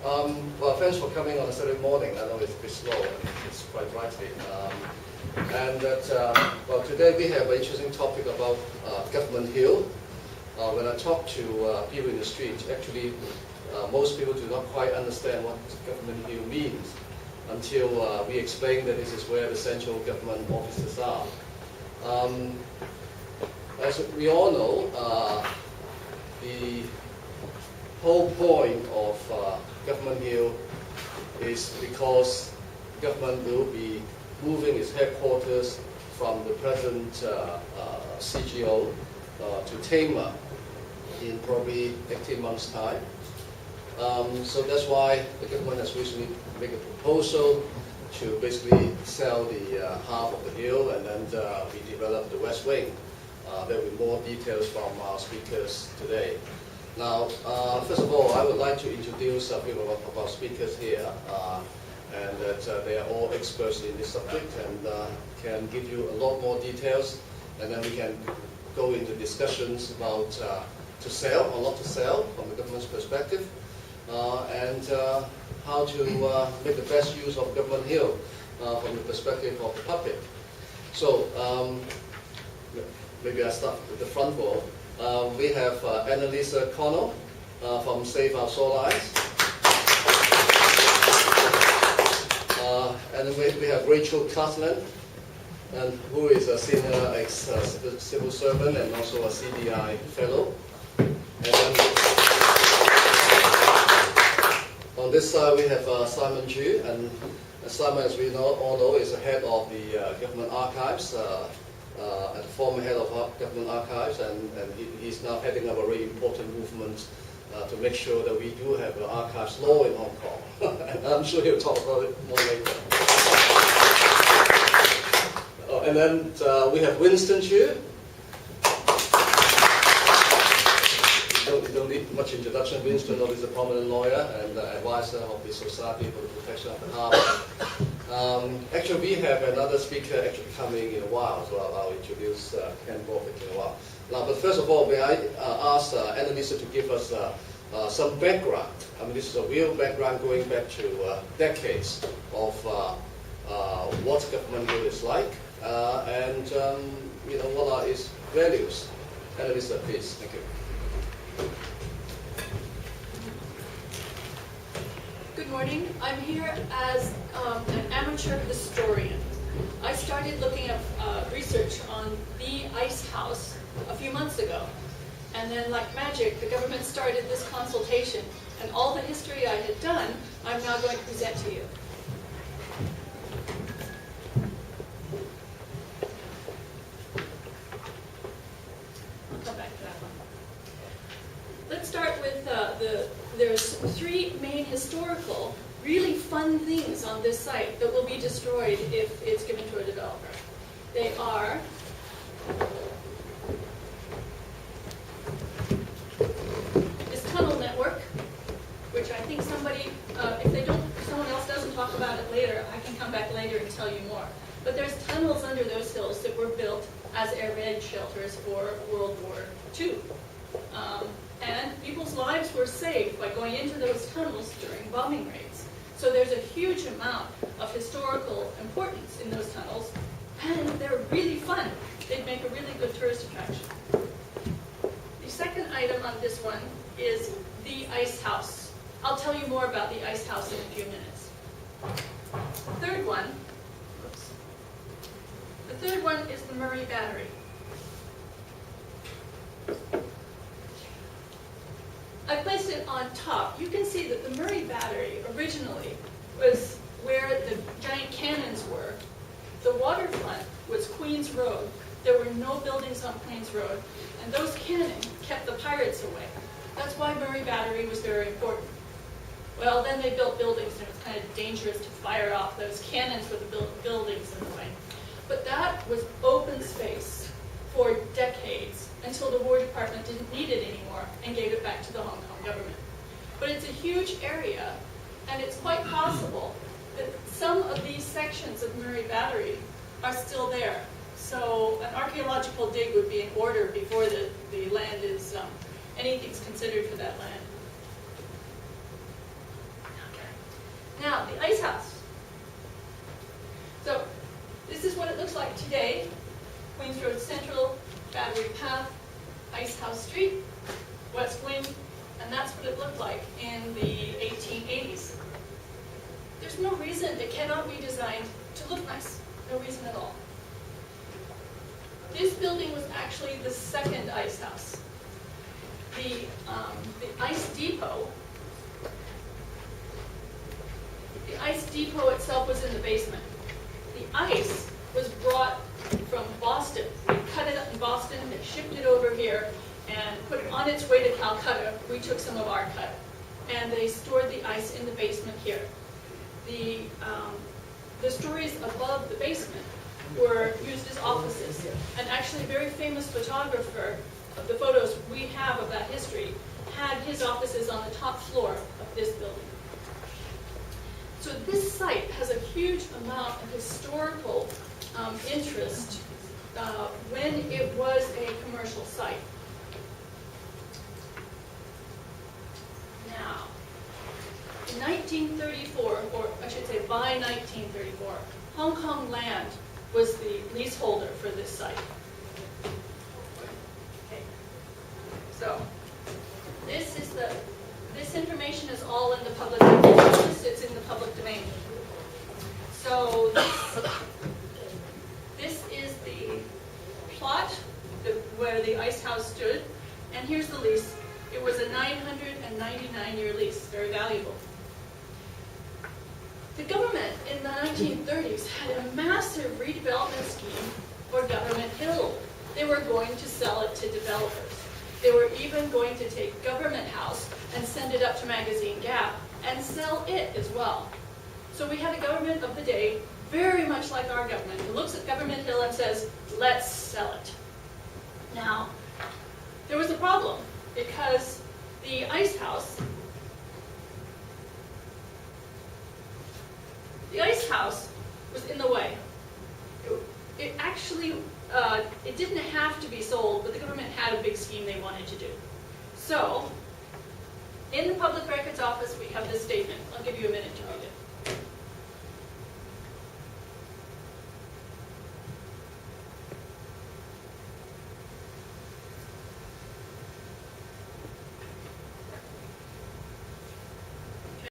Well, thanks for coming on a Saturday morning. I know it's a bit slow and it's quite bright here. Well, today we have an interesting topic about Government Hill. When I talk to people in the street, actually most people do not quite understand what Government Hill means until we explain that this is where the central government offices are. As we all know, the whole point of Government Hill is because government will be moving its headquarters from the present CGO to Tamar in probably 18 months' time. So that's why the government has recently made a proposal to basically sell the half of the hill and then we develop the West Wing. There will be more details from our speakers today. Now, first of all, I would like to introduce a few of our speakers here, and that they are all experts in this subject and can give you a lot more details, and then we can go into discussions about to sell or not to sell from the government's perspective, and how to make the best use of Government Hill from the perspective of the public. So, maybe I start with the front row. We have Annalisa Connell from Save Our Shorelines. And then we have Rachel Catlin, and who is a senior ex-civil servant and also a CDI fellow. And then on this side we have Simon Chu, and Simon, as we all know, is the head of the Government Archives. And former head of Government Archives, and he's now heading up a very important movement to make sure that we do have an archives law in Hong Kong. And I'm sure he'll talk about it more later. And then we have Winston Chu. You don't need much introduction. Winston is a prominent lawyer and advisor of the Society for the Protection of the Harbour. Actually, we have another speaker actually coming in a while, so I'll introduce Ken Borthwick in a while. Now, but first of all, may I ask Annalisa to give us some background. I mean, this is a real background going back to decades of what Government Hill is like, and what are its values. Annalisa, please. Thank you. Good morning. I'm here as an amateur historian. I started looking at research on the Ice House a few months ago. And then, like magic, the government started this consultation. And all the history I had done, I'm now going to present to you. I'll come back to that one. Let's start with there's three main historical, really fun things on this site that will be destroyed if it's given to a developer. They are this tunnel network, which I think somebody, if someone else doesn't talk about it later, I can come back later and tell you more. But there's tunnels under those hills that were built as air raid shelters for World War II. And people's lives were saved by going into those tunnels during bombing raids. So there's a huge amount of historical importance in those tunnels, and they're really fun. They'd make a really good tourist attraction. The second item on this one is the Ice House. I'll tell you more about the Ice House in a few minutes. The third one is the Murray Battery. I placed it on top. You can see that the Murray Battery originally was where the giant cannons were. The waterfront was Queen's Road. There were no buildings on Queen's Road, and those cannon kept the pirates away. That's why Murray Battery was very important. Well, then they built buildings, and it was kind of dangerous to fire off those cannons with the buildings in the way. But that was open space for decades, until the War Department didn't need it anymore and gave it back to the Hong Kong government. But it's a huge area, and it's quite possible that some of these sections of Murray Battery are still there. So an archaeological dig would be in order before the land is, anything's considered for that land. Now, the ice house. So, this is what it looks like today. Queens Road Central, Battery Path, Ice House Street, West Wing, and that's what it looked like in the 1880s. There's no reason it cannot be designed to look nice. No reason at all. This building was actually the second ice house. The ice depot itself was in the basement. The ice was brought from Boston. They cut it up in Boston, they shipped it over here, and put it on its way to Calcutta. We took some of our cut. And they stored the ice in the basement here. The stories above the basement were used as offices. And actually a very famous photographer of the photos we have of that history had his offices on the top floor of this building. So this site has a huge amount of historical interest when it was a commercial site. Now, in 1934, or I should say by 1934, Hong Kong Land was the leaseholder for this site. Okay. So, this information is all in the public domain. It's in the public domain. So this is the plot where the ice house stood, and here's the lease. It was a 999-year lease, very valuable. The government in the 1930s had a massive redevelopment scheme for Government Hill. They were going to sell it to developers. They were even going to take Government House and send it up to Magazine Gap and sell it as well. So we had a government of the day, very much like our government, who looks at Government Hill and says, let's sell it. Now, there was a problem because the ice house was in the way. It actually, it didn't have to be sold, but the government had a big scheme they wanted to do. So, in the Public Records Office, we have this statement. I'll give you a minute to read it.